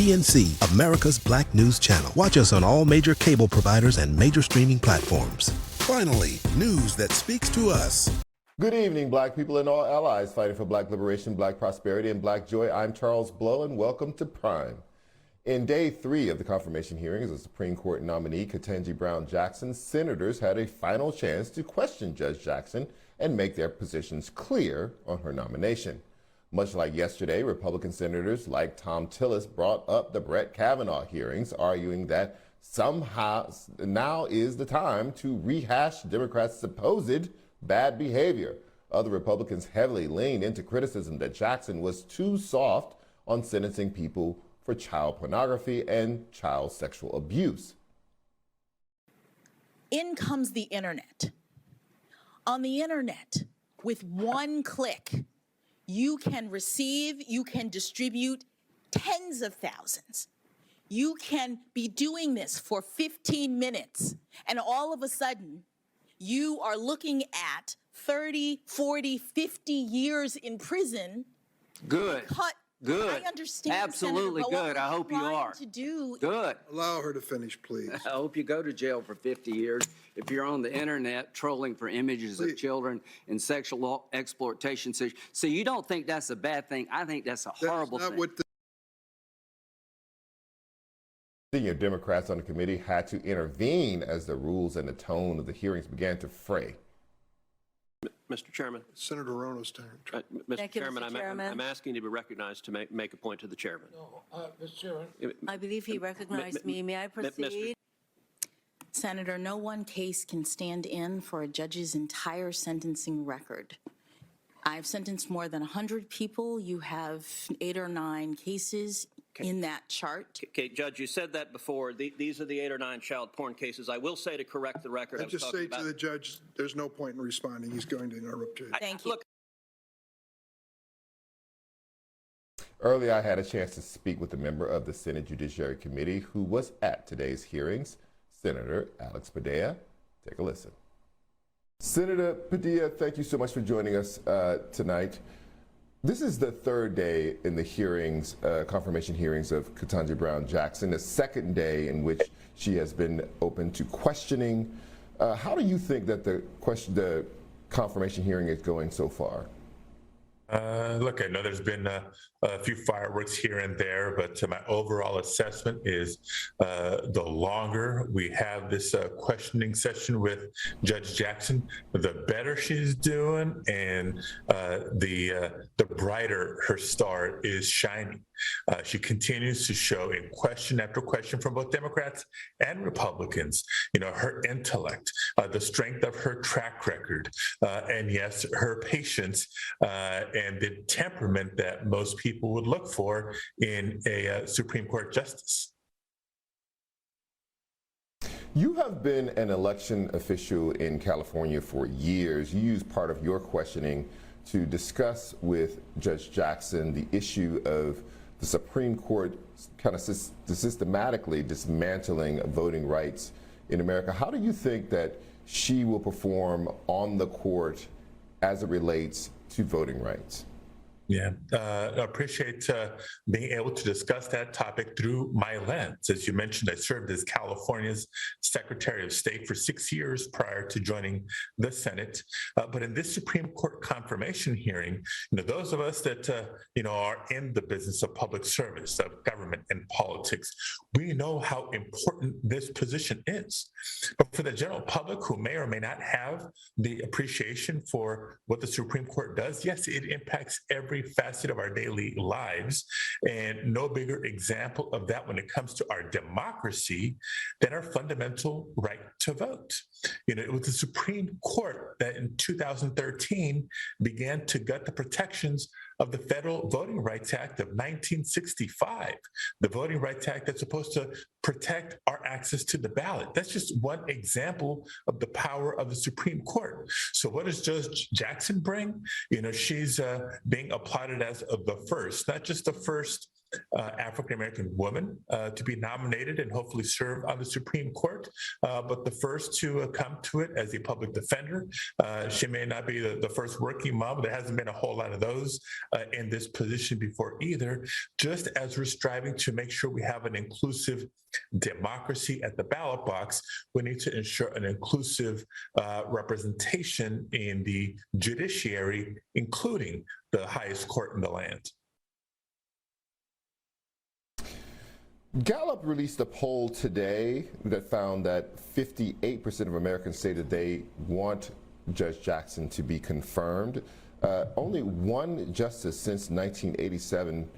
PNC, America's Black News Channel. Watch us on all major cable providers and major streaming platforms. Finally, news that speaks to us. Good evening, Black people and all allies fighting for Black liberation, Black prosperity, and Black joy. I'm Charles Blow, and welcome to Prime. In day 3 of the confirmation hearings of Supreme Court nominee Ketanji Brown Jackson, senators had a final chance to question Judge Jackson and make their positions clear on her nomination. Much like yesterday, Republican senators like Tom Tillis brought up the Brett Kavanaugh hearings, arguing that somehow now is the time to rehash Democrats' supposed bad behavior. Other Republicans heavily leaned into criticism that Jackson was too soft on sentencing people for child pornography and child sexual abuse. In comes the internet. On the internet, with one click, you can receive, you can distribute tens of thousands. You can be doing this for 15 minutes, and all of a sudden, you are looking at 30, 40, 50 years in prison. Good. Good. I understand. Absolutely Senator, good. I hope you are. Good. Allow her to finish, please. I hope you go to jail for 50 years if you're on the internet trolling for images of children and sexual exploitation. So you don't think that's a bad thing? I think that's a horrible thing. Senior Democrats on the committee had to intervene as the rules and the tone of the hearings began to fray. Mr. Chairman. Senator Rono's turn. Mr. Chairman, I'm asking to be recognized to make a point to the chairman. No, Mr. Chairman. I believe he recognized me. May I proceed? Senator, no one case can stand in for a judge's entire sentencing record. I've sentenced more than 100 people. You have 8 or 9 cases in that chart. Okay, Judge, you said that before. These are the 8 or 9 child porn cases. I will say, to correct the record, I just say to the judge, there's no point in responding. He's going to interrupt you. Thank you. Look, earlier, I had a chance to speak with a member of the Senate Judiciary Committee who was at today's hearings, Senator Alex Padilla. Take a listen. Senator Padilla, thank you so much for joining us tonight. This is the 3rd day in the hearings, confirmation hearings of Ketanji Brown Jackson, the 2nd day in which she has been open to questioning. How do you think that the confirmation hearing is going so far? Look, I know there's been a few fireworks here and there, but my overall assessment is the longer we have this questioning session with Judge Jackson, the better she's doing, and the brighter her star is shining. She continues to show in question after question from both Democrats and Republicans, her intellect, the strength of her track record, and yes, her patience, and the temperament that most people would look for in a Supreme Court justice. You have been an election official in California for years. You used part of your questioning to discuss with Judge Jackson the issue of the Supreme Court kind of systematically dismantling voting rights in America. How do you think that she will perform on the court as it relates to voting rights? Yeah, I appreciate being able to discuss that topic through my lens. As you mentioned, I served as California's Secretary of State for 6 years prior to joining the Senate. But in this Supreme Court confirmation hearing, those of us that are in the business of public service, of government and politics, we know how important this position is. But for the general public who may or may not have the appreciation for what the Supreme Court does, yes, it impacts every facet of our daily lives, and no bigger example of that when it comes to our democracy than our fundamental right to vote. It was the Supreme Court that in 2013 began to gut the protections of the Federal Voting Rights Act of 1965, the Voting Rights Act that's supposed to protect our access to the ballot. That's just one example of the power of the Supreme Court. So what does Judge Jackson bring? She's being applauded as the first, not just the first African-American woman to be nominated and hopefully serve on the Supreme Court, but the first to come to it as a public defender. She may not be the first working mom, but there hasn't been a whole lot of those in this position before either, just as we're striving to make sure we have an inclusive democracy at the ballot box. We need to ensure an inclusive representation in the judiciary, including the highest court in the land. Gallup released a poll today that found that 58% of Americans say that they want Judge Jackson to be confirmed. Only one justice since 1987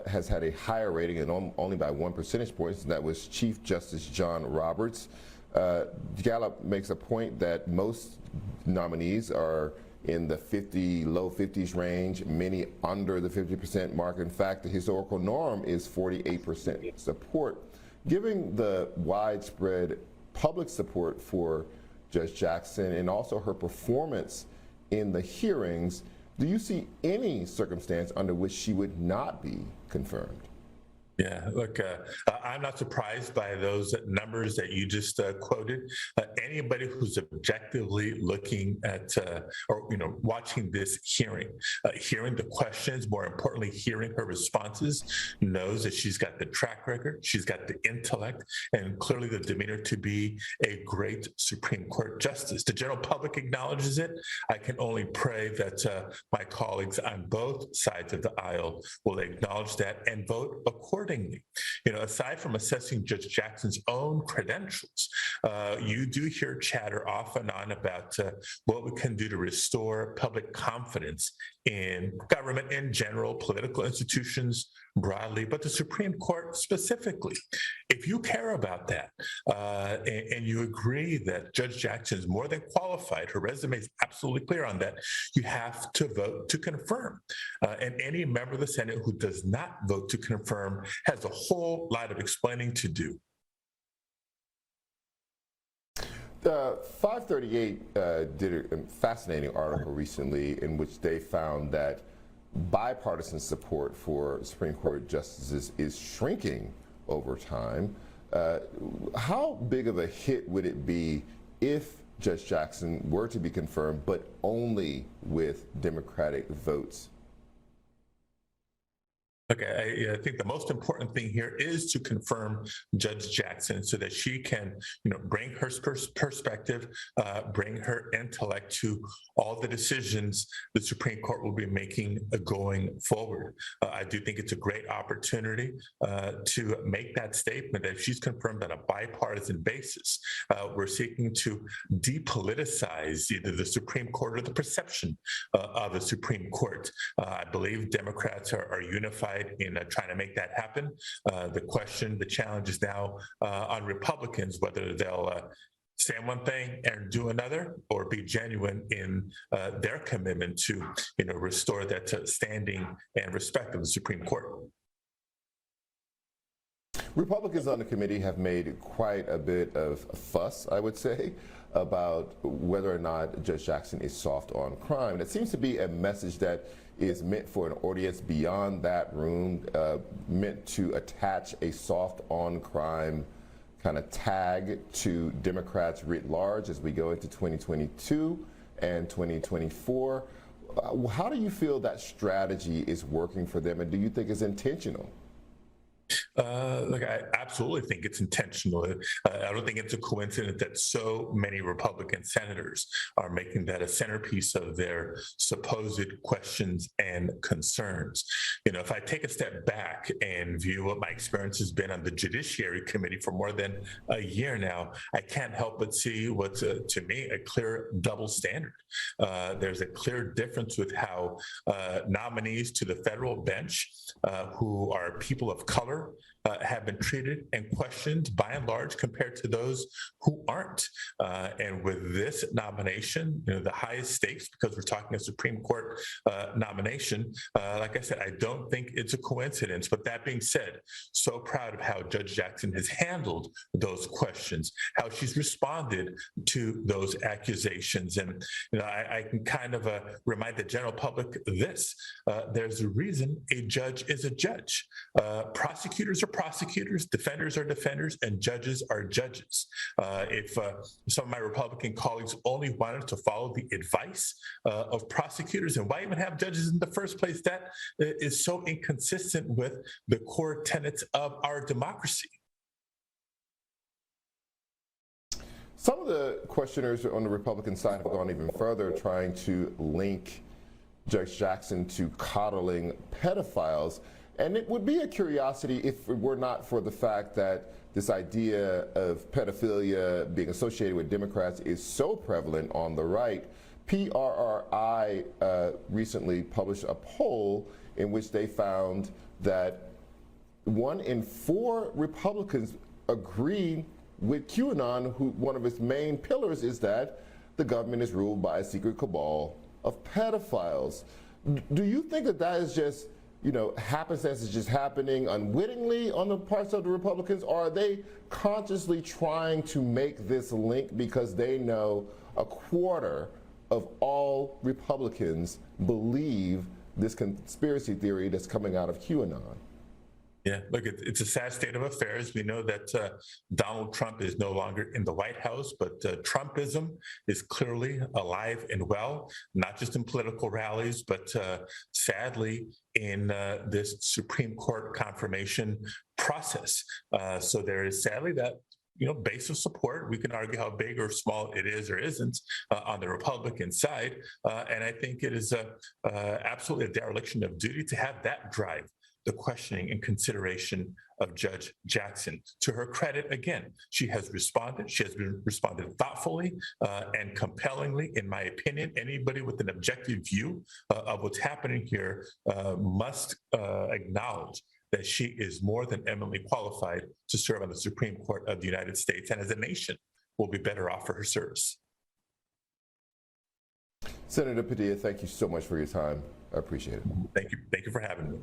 has had a higher rating, and only by 1 percentage point, and that was Chief Justice John Roberts. Gallup makes a point that most nominees are in the low 50s range, many under the 50% mark. In fact, the historical norm is 48% support. Given the widespread public support for Judge Jackson and also her performance in the hearings, do you see any circumstance under which she would not be confirmed? Yeah, look, I'm not surprised by those numbers that you just quoted. Anybody who's objectively looking at or watching this hearing, hearing the questions, more importantly, hearing her responses, knows that she's got the track record, she's got the intellect, and clearly the demeanor to be a great Supreme Court justice. The general public acknowledges it. I can only pray that my colleagues on both sides of the aisle will acknowledge that and vote accordingly. Aside from assessing Judge Jackson's own credentials, you do hear chatter off and on about what we can do to restore public confidence in government in general, political institutions broadly, but the Supreme Court specifically. If you care about that and you agree that Judge Jackson is more than qualified, her resume is absolutely clear on that, you have to vote to confirm. And any member of the Senate who does not vote to confirm has a whole lot of explaining to do. 538 did a fascinating article recently in which they found that bipartisan support for Supreme Court justices is shrinking over time. How big of a hit would it be if Judge Jackson were to be confirmed, but only with Democratic votes? Okay, I think the most important thing here is to confirm Judge Jackson so that she can, bring her perspective, bring her intellect to all the decisions the Supreme Court will be making going forward. I do think it's a great opportunity to make that statement that if she's confirmed on a bipartisan basis, we're seeking to depoliticize either the Supreme Court or the perception of the Supreme Court. I believe Democrats are unified in trying to make that happen. The challenge is now on Republicans, whether they'll say one thing and do another, or be genuine in their commitment to, restore that standing and respect of the Supreme Court. Republicans on the committee have made quite a bit of fuss, I would say, about whether or not Judge Jackson is soft on crime. And it seems to be a message that is meant for an audience beyond that room, meant to attach a soft on crime kind of tag to Democrats writ large as we go into 2022 and 2024. How do you feel that strategy is working for them, and do you think it's intentional? Look, I absolutely think it's intentional. I don't think it's a coincidence that so many Republican senators are making that a centerpiece of their supposed questions and concerns. If I take a step back and view what my experience has been on the Judiciary Committee for more than a year now, I can't help but see what's, to me, a clear double standard. There's a clear difference with how nominees to the federal bench who are people of color have been treated and questioned by and large compared to those who aren't. And with this nomination, the highest stakes, because we're talking a Supreme Court nomination, like I said, I don't think it's a coincidence. But that being said, so proud of how Judge Jackson has handled those questions, how she's responded to those accusations. And I can kind of remind the general public this: there's a reason a judge is a judge. Prosecutors are prosecutors, defenders are defenders, and judges are judges. If some of my Republican colleagues only wanted to follow the advice of prosecutors, and why even have judges in the first place? That is so inconsistent with the core tenets of our democracy. Some of the questioners on the Republican side have gone even further, trying to link Judge Jackson to coddling pedophiles. And it would be a curiosity if it were not for the fact that this idea of pedophilia being associated with Democrats is so prevalent on the right. PRRI recently published a poll in which they found that 1 in 4 Republicans agree with QAnon, who one of its main pillars is that the government is ruled by a secret cabal of pedophiles. Do you think that that is just, happenstance is just happening unwittingly on the parts of the Republicans, or are they consciously trying to make this link because they know a quarter of all Republicans believe this conspiracy theory that's coming out of QAnon? Yeah, look, it's a sad state of affairs. We know that Donald Trump is no longer in the White House, but Trumpism is clearly alive and well, not just in political rallies, but sadly in this Supreme Court confirmation process. So there is sadly that base of support. We can argue how big or small it is or isn't on the Republican side. And I think it is absolutely a dereliction of duty to have that drive the questioning and consideration of Judge Jackson. To her credit, again, she has responded. She has responded thoughtfully and compellingly. In my opinion, anybody with an objective view of what's happening here must acknowledge that she is more than eminently qualified to serve on the Supreme Court of the United States, and as a nation, will be better off for her service. Senator Padilla, thank you so much for your time. I appreciate it. Thank you. Thank you for having me.